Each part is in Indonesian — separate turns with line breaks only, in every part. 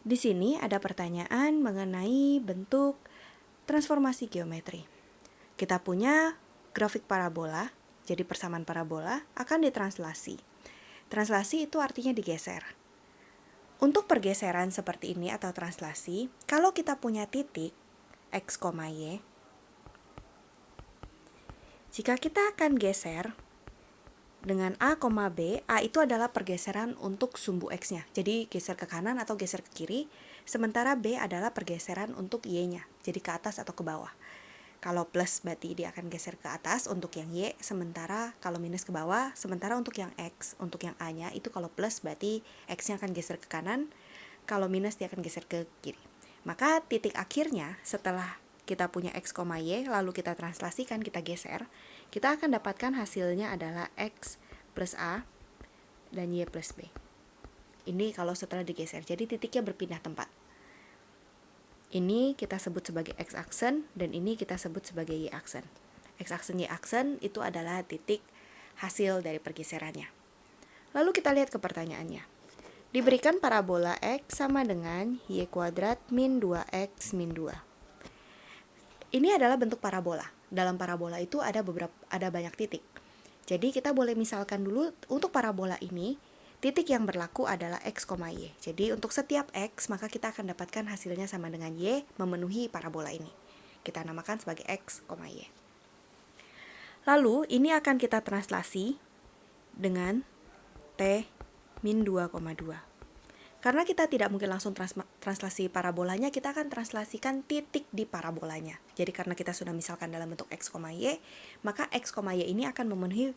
Di sini ada pertanyaan mengenai bentuk transformasi geometri. Kita punya grafik parabola, jadi persamaan parabola akan ditranslasi. Translasi itu artinya digeser. Untuk pergeseran seperti ini atau translasi, kalau kita punya titik X, Y, jika kita akan geser dengan A, B, A itu adalah pergeseran untuk sumbu X-nya. Jadi geser ke kanan atau geser ke kiri, sementara B adalah pergeseran untuk Y-nya, jadi ke atas atau ke bawah. Kalau plus berarti dia akan geser ke atas untuk yang Y, sementara kalau minus ke bawah, sementara untuk yang X, untuk yang A-nya itu kalau plus berarti X-nya akan geser ke kanan, kalau minus dia akan geser ke kiri. Maka titik akhirnya setelah kita punya X, Y, lalu kita translasikan, kita geser, kita akan dapatkan hasilnya adalah X plus A dan Y plus B. Ini kalau setelah digeser, jadi titiknya berpindah tempat. Ini kita sebut sebagai X-aksen dan ini kita sebut sebagai Y-aksen. X-aksen, Y-aksen itu adalah titik hasil dari pergeserannya. Lalu kita lihat ke pertanyaannya. Diberikan parabola X sama dengan Y kuadrat min 2X min 2. Ini adalah bentuk parabola. Dalam parabola itu ada banyak titik. Jadi kita boleh misalkan dulu untuk parabola ini, titik yang berlaku adalah X, Y. Jadi untuk setiap X, maka kita akan dapatkan hasilnya sama dengan Y memenuhi parabola ini. Kita namakan sebagai X, Y. Lalu ini akan kita translasi dengan T min 2,2. Karena kita tidak mungkin langsung translasi parabolanya, kita akan translasikan titik di parabolanya. Jadi karena kita sudah misalkan dalam bentuk X, Y, maka X, Y ini akan memenuhi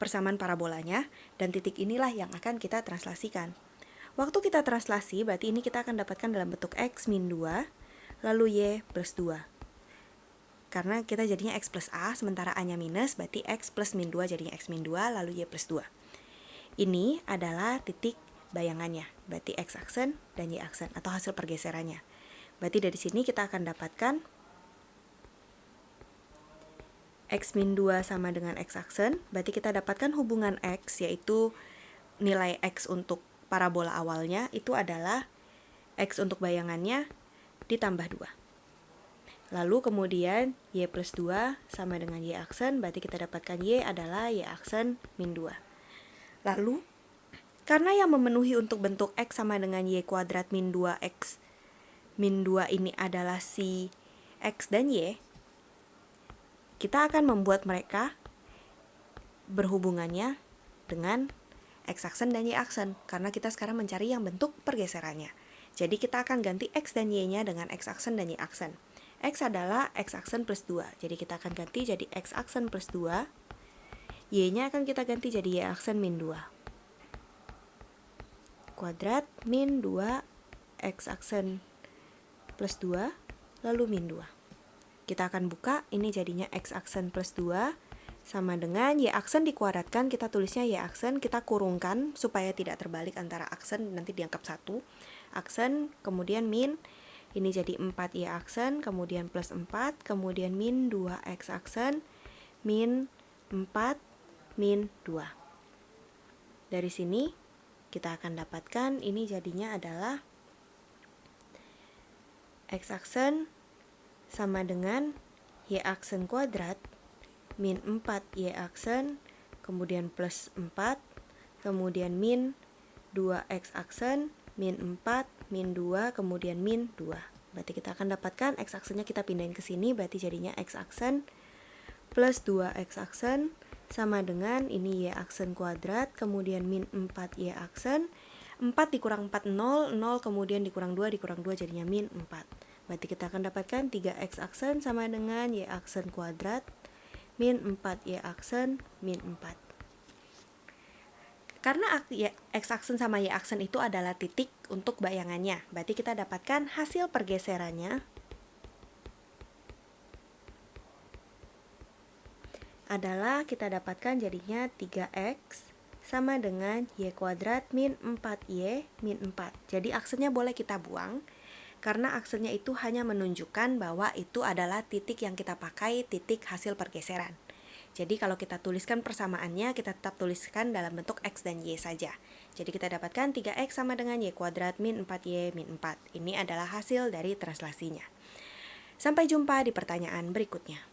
persamaan parabolanya, dan titik inilah yang akan kita translasikan. Waktu kita translasi, berarti ini kita akan dapatkan dalam bentuk X min 2, lalu Y plus 2. Karena kita jadinya X plus A, sementara A-nya minus, berarti X plus min 2 jadinya X min 2, lalu Y plus 2. Ini adalah titik bayangannya, berarti X-aksen dan Y-aksen, atau hasil pergeserannya. Berarti dari sini kita akan dapatkan X min 2 sama dengan X-aksen, berarti kita dapatkan hubungan X, yaitu nilai X untuk parabola awalnya, itu adalah X untuk bayangannya ditambah 2. Lalu kemudian Y plus 2 sama dengan Y-aksen, berarti kita dapatkan Y adalah Y-aksen min 2. Lalu, karena yang memenuhi untuk bentuk X sama dengan Y kuadrat min 2X min 2 ini adalah si X dan Y, kita akan membuat mereka berhubungannya dengan X-aksen dan Y-aksen, karena kita sekarang mencari yang bentuk pergeserannya. Jadi kita akan ganti X dan Y-nya dengan X-aksen dan Y-aksen. X adalah X-aksen plus 2, jadi kita akan ganti jadi X-aksen plus 2, Y-nya akan kita ganti jadi Y-aksen min 2. Kuadrat min 2 X-aksen plus 2, lalu min 2. Kita akan buka, ini jadinya X-aksen plus 2 sama dengan Y-aksen dikuadratkan, kita tulisnya Y-aksen, kita kurungkan supaya tidak terbalik antara aksen, nanti dianggap 1. Aksen, kemudian min, ini jadi 4 Y-aksen, kemudian plus 4, kemudian min 2 X-aksen, min 4, min 2. Dari sini kita akan dapatkan ini jadinya adalah X-aksen sama dengan Y-aksen kuadrat min 4 Y-aksen, kemudian plus 4, kemudian min 2 X-aksen, min 4, min 2, kemudian min 2. Berarti kita akan dapatkan X-aksennya kita pindahin ke sini, berarti jadinya X-aksen plus 2 X-aksen sama dengan ini Y-aksen kuadrat, kemudian min 4 Y-aksen, 4 dikurang 4, 0, 0 kemudian dikurang 2 jadinya min 4. Berarti kita akan dapatkan 3 X-aksen sama dengan Y-aksen kuadrat, min 4 Y-aksen, min 4. Karena X-aksen sama Y-aksen itu adalah titik untuk bayangannya, berarti kita dapatkan hasil pergeserannya adalah kita dapatkan jadinya 3X sama dengan Y kuadrat min 4Y min 4. Jadi aksennya boleh kita buang, karena aksennya itu hanya menunjukkan bahwa itu adalah titik yang kita pakai, titik hasil pergeseran. Jadi kalau kita tuliskan persamaannya, kita tetap tuliskan dalam bentuk X dan Y saja. Jadi kita dapatkan 3X sama dengan Y kuadrat min 4Y min 4. Ini adalah hasil dari translasinya. Sampai jumpa di pertanyaan berikutnya.